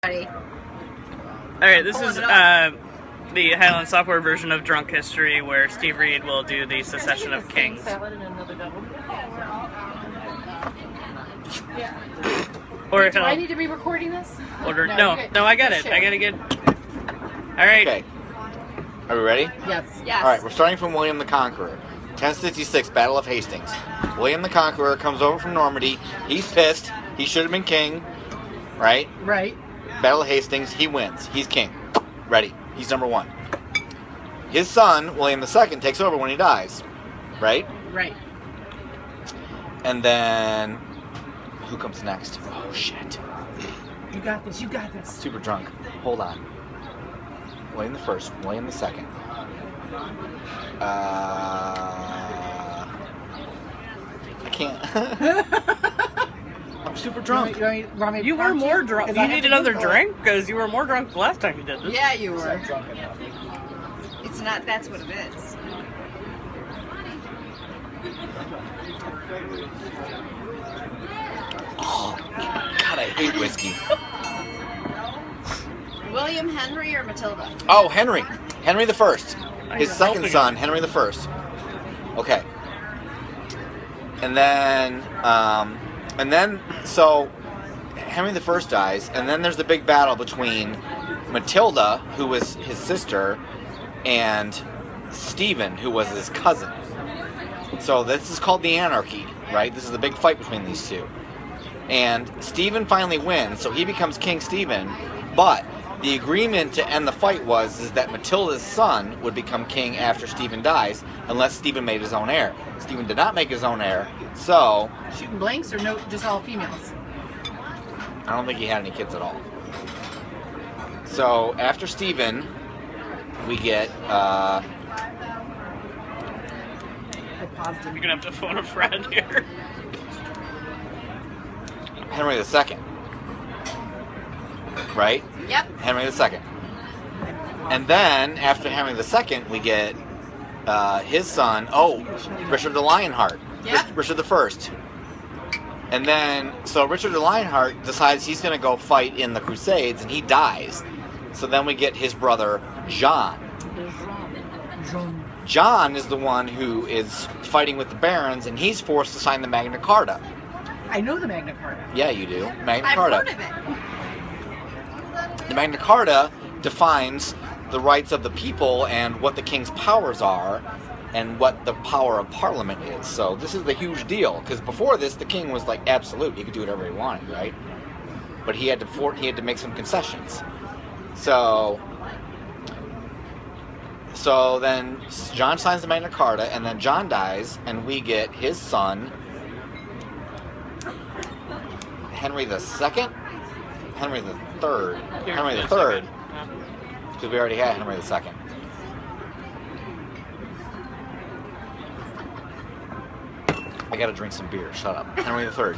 Alright, this is the Highland Software version of Drunk History where Steve Reed will do the Secession of Kings. Or do I need to be recording this? No, I got it. I gotta get. Alright. Okay. Are we ready? Yes. Alright, we're starting from William the Conqueror. 1066, Battle of Hastings. William the Conqueror comes over from Normandy. He's pissed. He should have been king. Right? Right. Battle of Hastings. He wins. He's king. Ready. He's number one. His son, William II, takes over when he dies. Right? Right. And then... who comes next? Oh, shit. You got this. You got this. Super drunk. Hold on. William I, William II. I can't. I'm super drunk. You were more drunk. You need another drink? Because you were more drunk the last time you did this. Yeah, you were. It's not, that's what it is. Oh, God, I hate whiskey. William Henry or Matilda? Oh, Henry. Henry the First. His second son, Henry the First. Okay. And then, so Henry the First dies, and then there's the big battle between Matilda, who was his sister, and Stephen, who was his cousin. So this is called the Anarchy, right? This is the big fight between these two. And Stephen finally wins, so he becomes King Stephen, but the agreement to end the fight is that Matilda's son would become king after Stephen dies, unless Stephen made his own heir. Stephen did not make his own heir, so... Shooting blanks or no, just all females? I don't think he had any kids at all. So, after Stephen, we get, You're gonna have to phone a friend here. Henry II. Right? Yep. Henry II. And then, after Henry II, we get his son, Richard the Lionheart. Yep. Richard the First. And then, so Richard the Lionheart decides he's going to go fight in the Crusades, and he dies. So then we get his brother, John. John is the one who is fighting with the barons, and he's forced to sign the Magna Carta. I know the Magna Carta. Yeah, you do. Magna I've Carta. heard of it. The Magna Carta defines the rights of the people and what the king's powers are and what the power of Parliament is. So this is the huge deal, because before this, the king was like absolute. He could do whatever he wanted, right? But he had to make some concessions. So then John signs the Magna Carta, and then John dies, and we get his son, Henry II? Henry the Third. Henry the Third. Because we already had Henry II. I gotta drink some beer. Shut up. Henry the Third.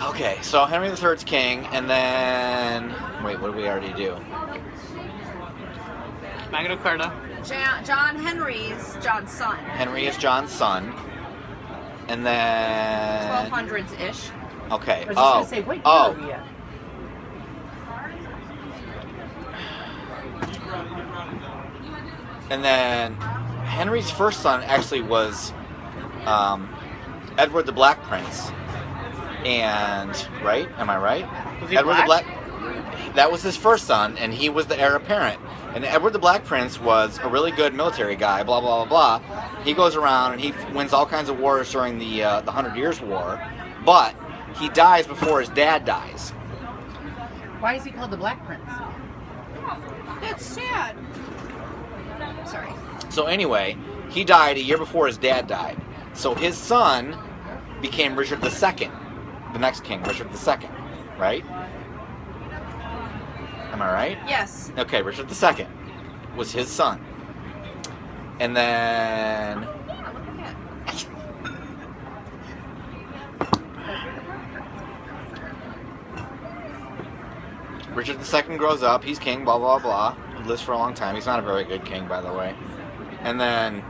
Okay, so Henry the Third's king, and then... wait, what did we already do? Magna Carta. John Henry is John's son. Henry is John's son. And then... 1200s-ish. Okay. I was just going to say, wait, where are we at? And then Henry's first son actually was Edward the Black Prince. And, right? Am I right? Was he Edward black? the Black... that was his first son, and he was the heir apparent. And Edward the Black Prince was a really good military guy, blah, blah, blah, blah. He goes around and he wins all kinds of wars during the 100 Years' War, but he dies before his dad dies. Why is he called the Black Prince? That's sad. Sorry. So anyway, he died a year before his dad died. So his son became Richard II, the next king, Richard II, right? Am I right? Yes. Okay, Richard II was his son. And then... Richard II grows up, he's king, blah, blah, blah. He lives for a long time. He's not a very good king, by the way. And then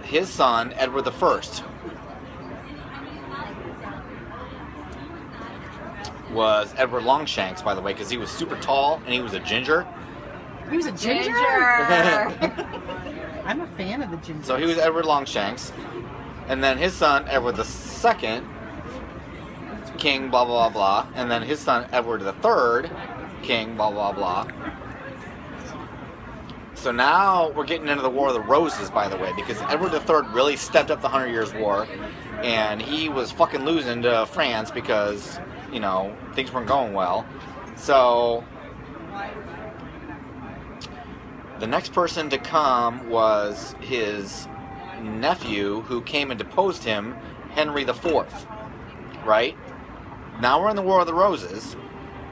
his son, Edward I, was Edward Longshanks, by the way, because he was super tall and he was a ginger. He was a ginger? Ginger. I'm a fan of the ginger. So he was Edward Longshanks. And then his son, Edward II, king, blah, blah, blah, blah. And then his son, Edward III, king, blah, blah, blah. So now we're getting into the War of the Roses, by the way, because Edward III really stepped up the 100 Years' War, and he was fucking losing to France because, you know, things weren't going well. So the next person to come was his nephew, who came and deposed him, Henry IV. Right? Now we're in the War of the Roses.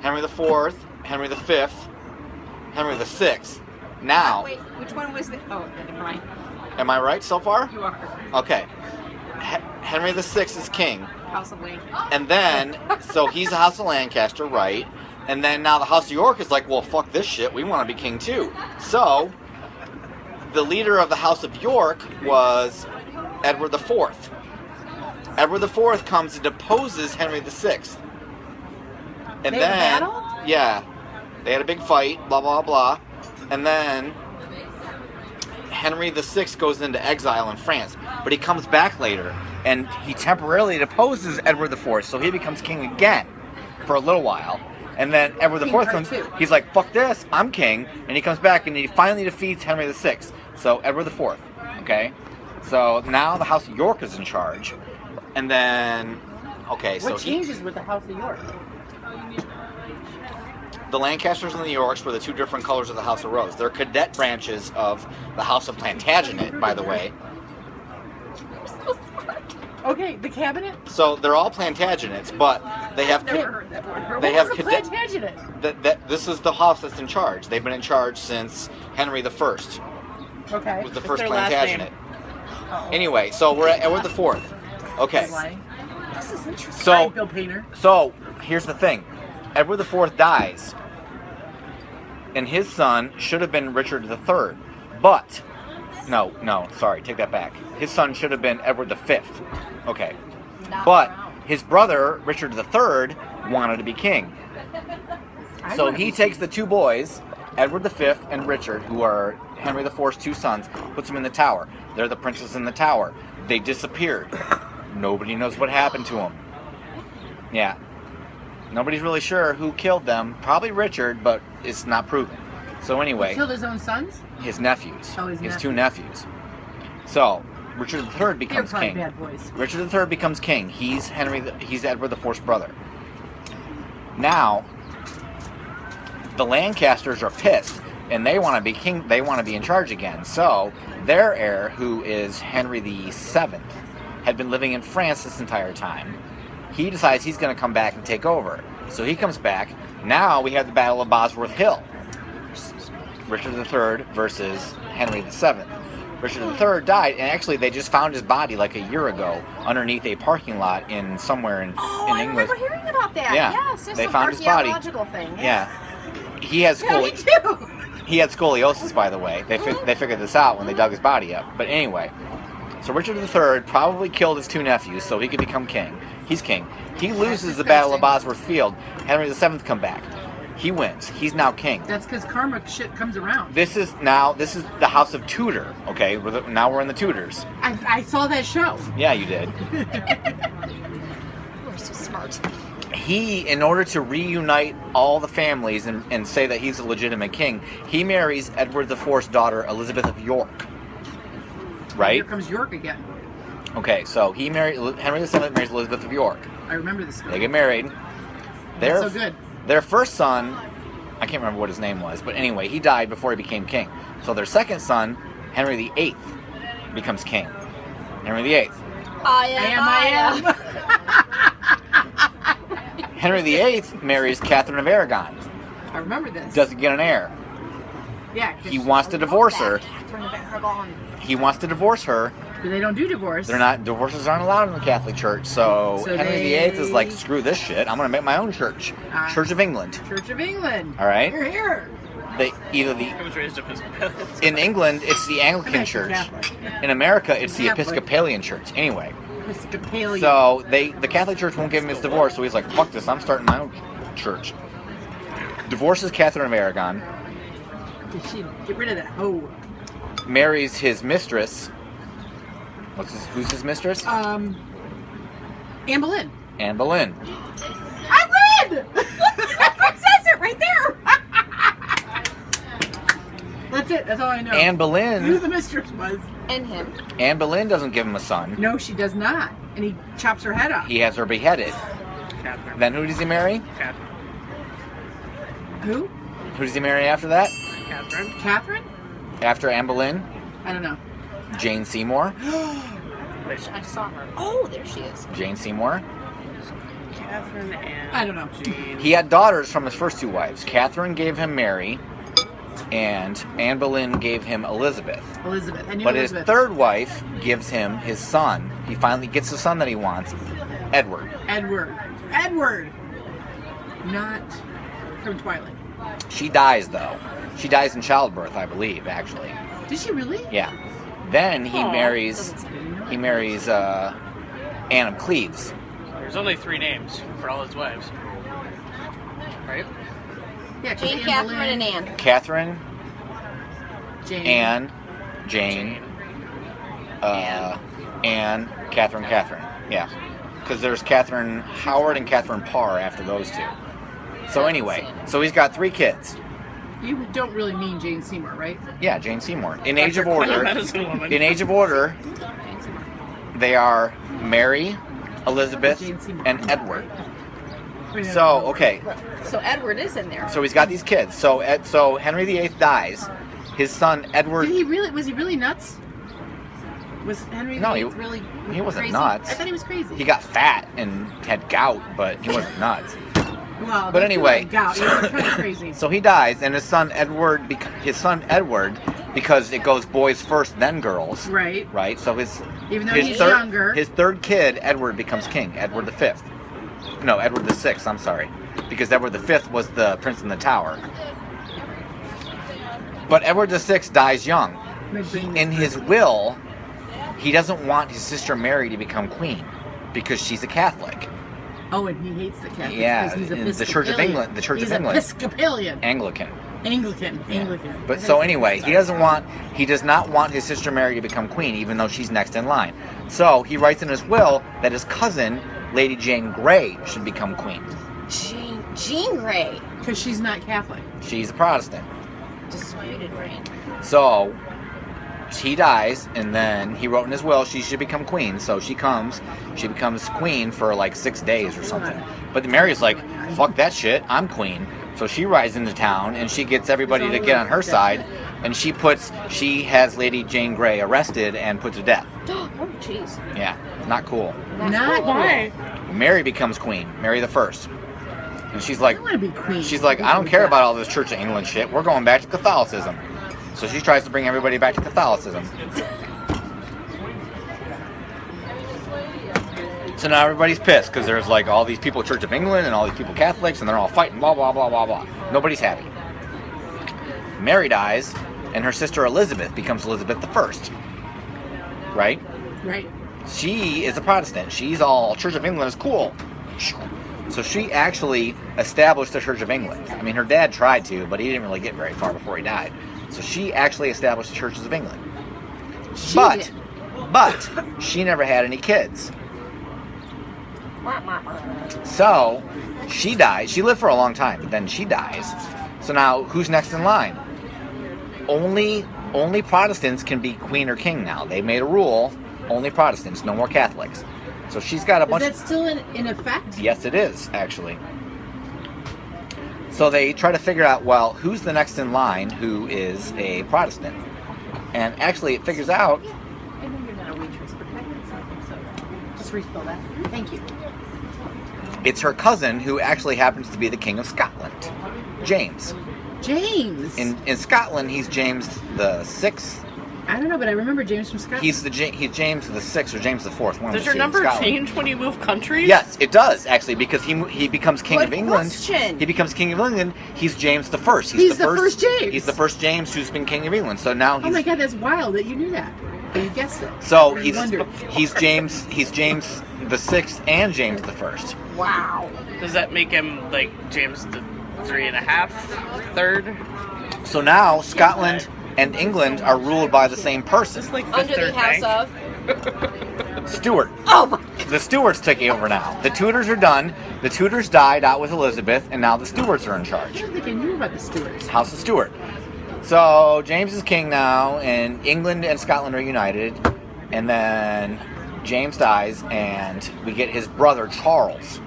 Henry IV, Henry V, Henry VI. Now, Wait, which one was the? Oh, never mind. am I right so far? You are. Okay. Henry VI is king. House of Wayne. And then, so he's the House of Lancaster, right? And then now the House of York is like, well, fuck this shit. We want to be king too. So, the leader of the House of York was Edward IV. Edward IV comes and deposes Henry VI. And They then, had a battle? yeah, they had a big fight, blah, blah, blah. And then Henry VI goes into exile in France, but he comes back later, and he temporarily deposes Edward IV, so he becomes king again for a little while. And then Edward King IV part comes, two. he's like, fuck this, I'm king, and he comes back and he finally defeats Henry VI. So Edward IV, okay? So now the House of York is in charge. And then, okay, so What changes with the House of York? the Lancasters and the Yorks were the two different colors of the House of Rose. They're cadet branches of the House of Plantagenet, by the way. Okay, the cabinet? So they're all Plantagenets, but they have Never heard that word. They What have was the cadet- Plantagenet? this is the house that's in charge. They've been in charge since Henry I Okay. was the What's first their last Plantagenet. name? Uh-oh. Anyway, so we're at Edward IV. Okay. Lying. This is interesting. So Right, Bill Painter. So, here's the thing. Edward IV dies, and his son should have been Richard III. But, no, sorry, take that back. His son should have been Edward V. Okay. Not But around. his brother, Richard III, wanted to be king. I So wanna he be- takes the two boys, Edward V and Richard, who are Henry IV's two sons, puts them in the tower. They're the princes in the tower. They disappeared. Nobody knows what happened to them. Yeah. Nobody's really sure who killed them. Probably Richard, but it's not proven. So anyway, Killed his own sons? his nephews. Oh, his two nephews. So, Richard III They're becomes probably king. bad boys. Richard III becomes king. He's Edward IV's brother. Now, the Lancasters are pissed, and they want to be king. They want to be in charge again. So, their heir, who is Henry VII, had been living in France this entire time. He decides he's going to come back and take over. So he comes back. Now we have the Battle of Bosworth Hill. Richard III versus Henry VII. Richard III died, and actually they just found his body like a year ago underneath a parking lot in somewhere in I England. remember hearing about that. Yeah. Yes, it's They some found his body. archaeological thing. Yeah, he had Yeah, me scoliosis. too. He had scoliosis, by the way. They figured this out when they dug his body up. But anyway, so Richard III probably killed his two nephews so he could become king. He's king. He loses the Battle of Bosworth Field. Henry VII come back. He wins. He's now king. That's because karma shit comes around. This is the House of Tudor. Okay, now we're in the Tudors. I saw that show. Yeah, you did. We're so smart. He, in order to reunite all the families and say that he's a legitimate king, he marries Edward IV's daughter, Elizabeth of York. Right? Here comes York again. Okay, so Henry VII marries Elizabeth of York. I remember this. They get married. That's so good. Their first son, I can't remember what his name was, but anyway, he died before he became king. So their second son, Henry VIII, becomes king. Henry VIII. I am. Henry VIII marries Catherine of Aragon. I remember this. Doesn't get an heir. Yeah. 'cause He wants to divorce her. Catherine of Aragon. He wants to divorce her. They don't do divorce. Divorces aren't allowed in the Catholic Church. So Henry VIII is like, screw this shit. I'm going to make my own church. Church of England. Church of England. All right? Here, here. I was raised Episcopalian. in England it's the Anglican American Church. Catholic. In America it's the Catholic. Episcopalian Church. Anyway, Episcopalian. so the Catholic Church won't give him his divorce, so he's like, fuck this, I'm starting my own church. Divorces Catherine of Aragon, Get rid of that hoe. marries his mistress. Who's his mistress? Anne Boleyn. Anne Boleyn. I read! It says it right there. That's it. That's all I know. Anne Who Boleyn. the mistress was. And him. Anne Boleyn doesn't give him a son. No, she does not. And he chops her head off. He has her beheaded. Catherine. Then who does he marry? Catherine. Who? Who does he marry after that? Catherine. Catherine? After Anne Boleyn? I don't know. Jane Seymour. I saw her. Oh, there she is. Jane Seymour. Catherine and I don't know. Jean. He had daughters from his first two wives. Catherine gave him Mary, and Anne Boleyn gave him Elizabeth. Elizabeth. I knew But his Elizabeth. third wife gives him his son. He finally gets the son that he wants, Edward. Edward. Edward! Not from Twilight. She dies, though. She dies in childbirth, I believe, actually. Did she really? Yeah. Then he Aw. marries Anne of Cleves. There's only 3 names for all his wives. Right? Yeah, 'cause Jane, Anne Catherine, Boleyn- and Anne. Catherine, Jane. Anne, Jane, Anne, Catherine. Yeah. Because there's Catherine Howard and Catherine Parr after those two. So anyway, so he's got 3 kids. You don't really mean Jane Seymour, right? Yeah, Jane Seymour. In Age of Dr. Quinn, Order, medicine woman. in Age of Order, they are Mary, Elizabeth, and Edward. So, okay, So Edward is in there. so he's got these kids. So Henry VIII dies. His son Edward. Did he really? Was he really nuts? Was Henry No, VIII he- really? he wasn't crazy? nuts. I thought he was crazy. He got fat and had gout, but he wasn't nuts. Well, but that's anyway. like gout. He was kind of crazy. So he dies, and his son Edward, because it goes boys first, then girls. Right. Right. So Even though his he's third, younger. his third kid, Edward, becomes king. Edward V. No, Edward VI. I'm sorry, because Edward V was the prince in the tower. But Edward VI dies young. In his will, he doesn't want his sister Mary to become queen because she's a Catholic. Oh, and he hates the Catholics. Yeah, because he's in the Church of Episcopalian. England- the Church of He's England. Episcopalian. Anglican. Anglican. Yeah. Anglican. But so anyway, he does not want his sister Mary to become queen, even though she's next in line. So he writes in his will that his cousin, Lady Jane Grey, should become queen. Jean Grey. Because she's not Catholic. She's a Protestant. Disputed reign. So he dies, and then he wrote in his will she should become queen. So she becomes queen for like 6 days or something. But Mary's like, fuck that shit, I'm queen. So she rides into town and she gets everybody to get on her side, and she has Lady Jane Grey arrested and put to death. Oh, jeez. Yeah, not cool. Not Why? Mary becomes queen, Mary the First. And she's like, I want to be queen. she's like, I don't care about all this Church of England shit. We're going back to Catholicism. So she tries to bring everybody back to Catholicism. So now everybody's pissed because there's like all these people Church of England and all these people Catholics, and they're all fighting, blah, blah, blah, blah, blah. Nobody's happy. Mary dies, and her sister Elizabeth becomes Elizabeth I. Right? Right. She is a Protestant. She's all, Church of England is cool. So she actually established the Church of England. I mean, her dad tried to, but he didn't really get very far before he died. So she actually established the Churches of England. She But did. she never had any kids. So she dies. She lived for a long time, but then she dies. So now who's next in line? Only Protestants can be queen or king now. They made a rule. Only Protestants, no more Catholics. So she's got a Is bunch that still in effect? Yes, it is, actually. So they try to figure out, well, who's the next in line who is a Protestant? And actually, it figures out, I know you're not a waitress, but can I get something soda? Just refill that. Thank you. it's her cousin who actually happens to be the King of Scotland, James. James. In Scotland, he's James the Sixth, I don't know, but I remember James from Scotland. He's James the Sixth or James the Fourth. One of Does the your two, number Scotland. change when you move countries? Yes, it does actually, because he becomes king Good of England. question. He becomes king of England. He's James the First. He's the first James. He's the first James who's been king of England. So now he's Oh my god, that's wild that you knew that. You guessed it. so Or you wondered. he's James the Sixth and James the First. Wow. Does that make him like James the 3.5, third? So now Scotland and England are ruled by the same person, Just like Under Fifth the Third house Bank. of. Stuart. Oh my. The Stuarts take over now. The Tudors are done. The Tudors died out with Elizabeth, and now the Stuarts are in I charge. don't think I knew about the Stuarts. House of Stuart. So James is king now, and England and Scotland are united. And then James dies, and we get his brother Charles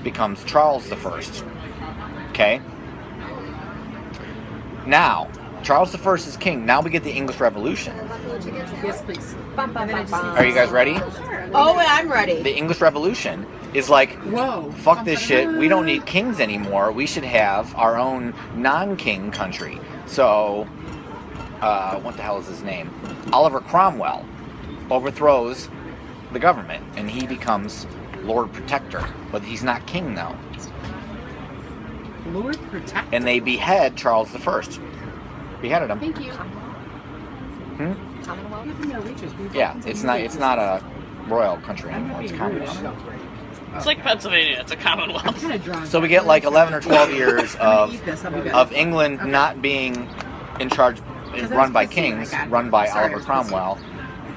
becomes Charles the First. Okay. Now Charles the First is king. Now we get the English Revolution. Yes, please. Bum, bum, bum, bum. Are you guys ready? Oh, I'm ready. The English Revolution is like, Whoa. fuck this shit. We don't need kings anymore. We should have our own non-king country. So, what the hell is his name? Oliver Cromwell overthrows the government, and he becomes Lord Protector. But he's not king, though. Lord protect. And they behead Charles I. Beheaded him. Thank you. Commonwealth. You have no reachers. We've Yeah, got it's some not a royal country I'm anymore. not It's being rude. Commonwealth. It's like Pennsylvania. It's a I'm commonwealth. kind of drawn. So we get like 11 or 12 years I'm gonna of eat this. I'll be back. of England Okay. not being in charge, Because I run was by pissy kings, when I got run by it. Sorry, I Oliver was pissy. Cromwell.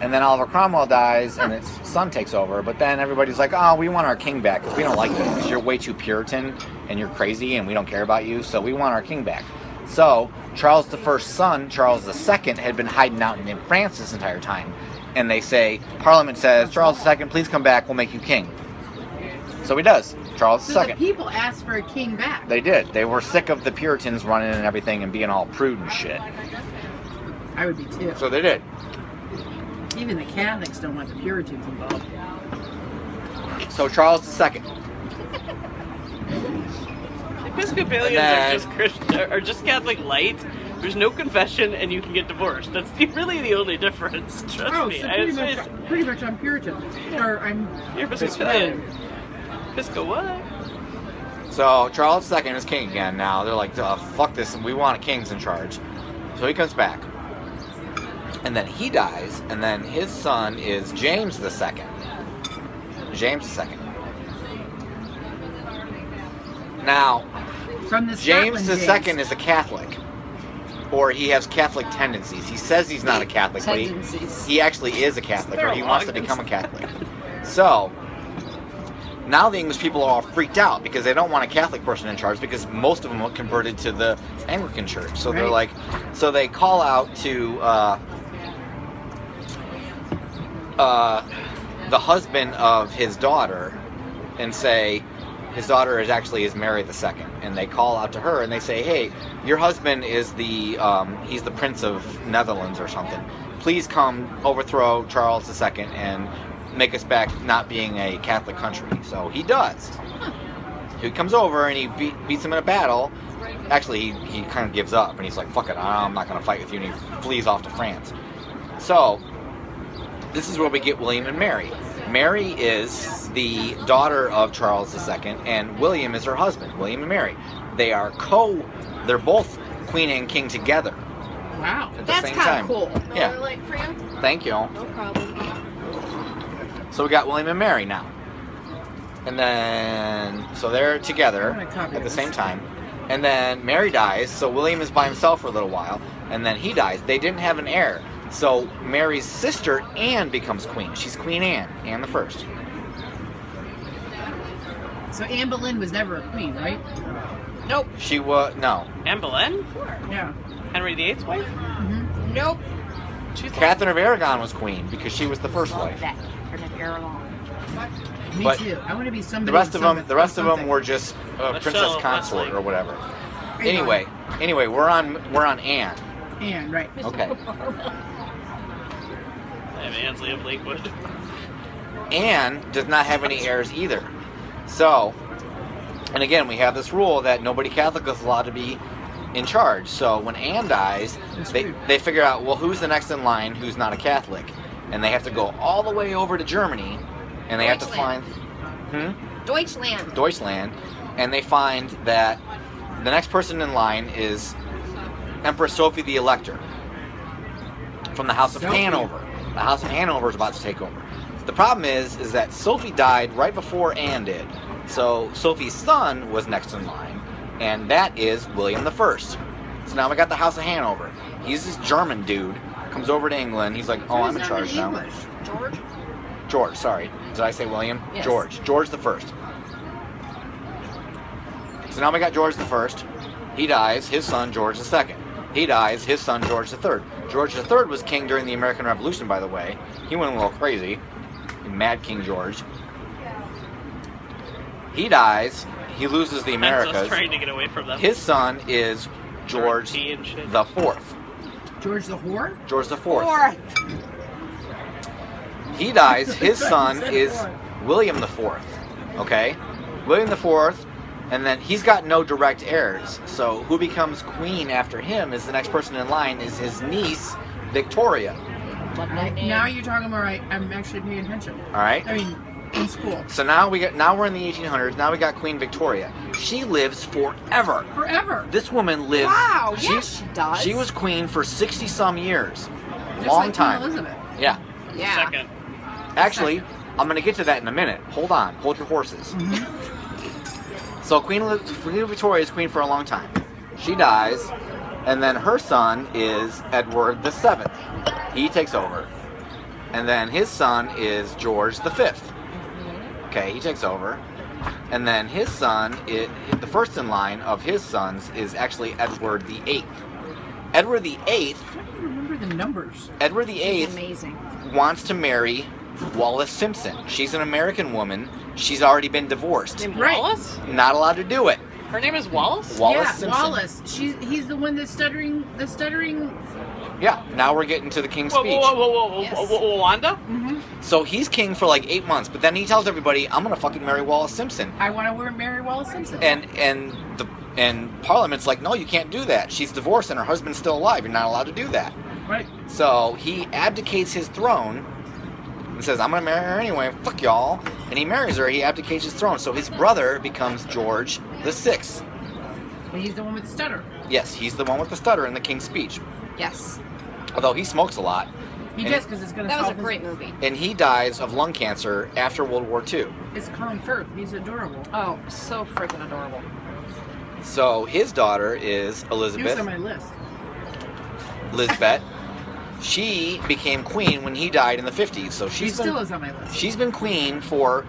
And then Oliver Cromwell dies, and his son takes over. But then everybody's like, "Oh, we want our king back because we don't like you because you're way too Puritan and you're crazy, and we don't care about you. So we want our king back." So Charles I's son, Charles II, had been hiding out in France this entire time, and they say, Parliament says, "Charles II, please come back. We'll make you king." So he does. Charles So the II. people asked for a king back. They did. They were sick of the Puritans running and everything and being all prude and shit. I would be too. So they did. Even the Catholics don't want the Puritans involved. So Charles II. Episcopalians And then- are just Christian, are just Catholic light. There's no confession, and you can get divorced. That's really the only difference. Trust Oh, me. so It's- pretty much I'm Puritan. Or I'm You're Episcopalian. Episcopal what? So Charles II is king again now. They're like, fuck this, we want kings in charge. So he comes back. And then he dies, and then his son is James II. James II. Now, from the James Scotland II days. is a Catholic. Or he has Catholic tendencies. He says he's not a Catholic, but Tendencies. he actually is a Catholic, They're or he wants to long become a Catholic. So, now the English people are all freaked out because they don't want a Catholic person in charge because most of them are converted to the Anglican Church. So they're Right. like, so they call out to the husband of his daughter and say, his daughter is Mary II, and they call out to her and they say, "Hey, your husband is he's the Prince of Netherlands or something. Please come overthrow Charles II and make us back not being a Catholic country." So he does. He comes over and he beats him in a battle. Actually, he kind of gives up and he's like, "Fuck it, I'm not going to fight with you," and he flees off to France. So this is where we get William and Mary. Mary is the daughter of Charles II, and William is her husband, William and Mary. They're both queen and king together Wow. at the That's same kind time. of cool. Yeah. Like for you? Thank you. No problem. So we got William and Mary now. And then, so they're together I'm gonna copy at the this. same time. And then Mary dies, so William is by himself for a little while. And then he dies. They didn't have an heir. So Mary's sister, Anne, becomes queen. She's Queen Anne the First. So Anne Boleyn was never a queen, right? Nope. She was, no. Anne Boleyn? Yeah. Henry VIII's wife? Nope. She's Catherine of Aragon was queen because she was the first wife. That. Turn it air along. Me But too. I want to be somebody. The rest of them, something. were just princess Michelle consort Wesley. or whatever. Hang on. Anyway, we're on Anne. Anne, right. Okay. I mean, Annesley of Lakewood. Anne does not have any heirs either. So, and again, we have this rule that nobody Catholic is allowed to be in charge. So when Anne dies, they figure out, well, who's the next in line who's not a Catholic? And they have to go all the way over to Germany, and they have to find Deutschland, and they find that the next person in line is Empress Sophie the Elector from the House of Hanover. The House of Hanover is about to take over. The problem is that Sophie died right before Anne did. So Sophie's son was next in line, and that is William I. So now we got the House of Hanover. He's this German dude, comes over to England. He's like, oh, I'm in charge now. George, sorry. Did I say William? Yes. George the First. So now we got George the First. He dies, his son George the Second. He dies, his son George the Third. George the Third was king during the American Revolution, by the way. He went a little crazy. Mad King George. He dies. He loses the Americas. I was trying to get away from them. His son is George the Fourth. George the Whore? George the Fourth. He dies. His son is William the Fourth. Okay? William the Fourth, and then he's got no direct heirs. So who becomes queen after him is the next person in line is his niece, Victoria. Now you're talking about I'm actually paying attention. All right? I mean, in school. So now we're in the 1800s. Now we got Queen Victoria. She lives forever. Forever. This woman lives. Wow, yes, she does. She was queen for 60 some years. Just Long like time. Queen Elizabeth. Yeah. Yeah. Second. Actually, I'm going to get to that in a minute. Hold on. Hold your horses. So Queen Victoria is queen for a long time. She dies, and then her son is Edward VII. He takes over. And then his son is George V. Okay, he takes over. And then his son, the first in line of his sons is actually Edward VIII. Edward VIII, I don't even remember the numbers. Edward She's VIII amazing. wants to marry Wallis Simpson. She's an American woman. She's already been divorced. Named Right. Wallace? Not allowed to do it. Her name is Wallace? Wallis Yeah, Simpson. Wallace. He's the one that's stuttering. The stuttering. Yeah, now we're getting to the King's Whoa, speech. whoa, Yes. Wanda? So he's king for like 8 months, but then he tells everybody, "I'm gonna fucking marry Wallace Simpson." I want to marry Wallace Simpson. And Parliament's like, "No, you can't do that. She's divorced and her husband's still alive. You're not allowed to do that." Right. So he abdicates his throne and says, "I'm gonna marry her anyway. Fuck y'all." And he marries her. He abdicates his throne. So his brother becomes George VI. But he's the one with the stutter. Yes, he's the one with the stutter in the King's speech. Yes. Although he smokes a lot. He And does because it's going to That was solve a great movie. And he dies of lung cancer after World War II. It's Colin Firth. He's adorable. Oh, so freaking adorable. So his daughter is He was Elizabeth. on my list. Lisbeth. She became queen when he died in the 50s. So She she's still been, is on my list. she's been queen for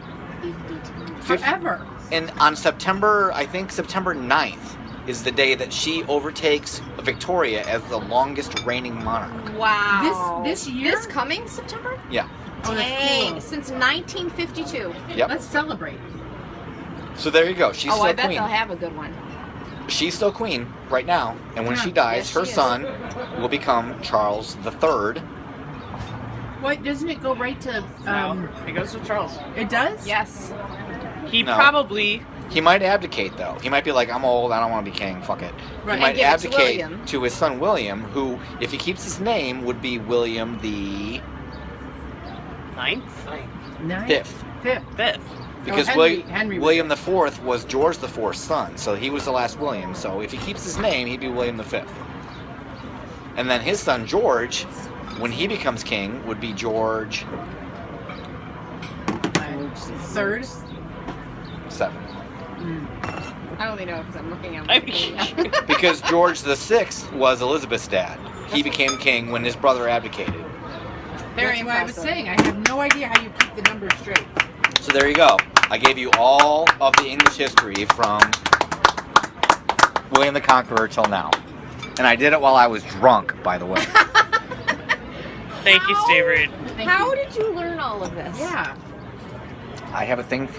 50, Forever. and on September 9th is the day that she overtakes Victoria as the longest reigning monarch. Wow. This year? This coming September? Yeah. Oh, that's Dang. cool. Since 1952. Yep. Let's celebrate. So there you go. She's Oh, still I bet queen. they'll have a good one. She's still queen right now. And when Yeah. she dies, Yes, her she is. son will become Charles III. Wait, doesn't it go right to? No. It goes to Charles. It does. Yes. He No. probably... He might abdicate, though. He might be like, "I'm old, I don't want to be king, fuck it." Right. He might And give it to abdicate William. to his son William, who, if he keeps his name, would be William the Ninth? Ninth? Fifth. Fifth. Fifth. Because Henry was William the Fourth was George the Fourth's son, so he was the last William. So if he keeps his name, he'd be William the Fifth. And then his son George, when he becomes king, would be George Third. VII. I only know because I'm looking at I Wikipedia. mean, Because George the Sixth was Elizabeth's dad. He became king when his brother abdicated. Very That's what I was impressive. saying. I have no idea how you keep the numbers straight. So there you go. I gave you all of the English history from William the Conqueror till now. And I did it while I was drunk, by the way. thank you, Steve Reed. Thank How you. did you learn all of this? Yeah. I have a thing for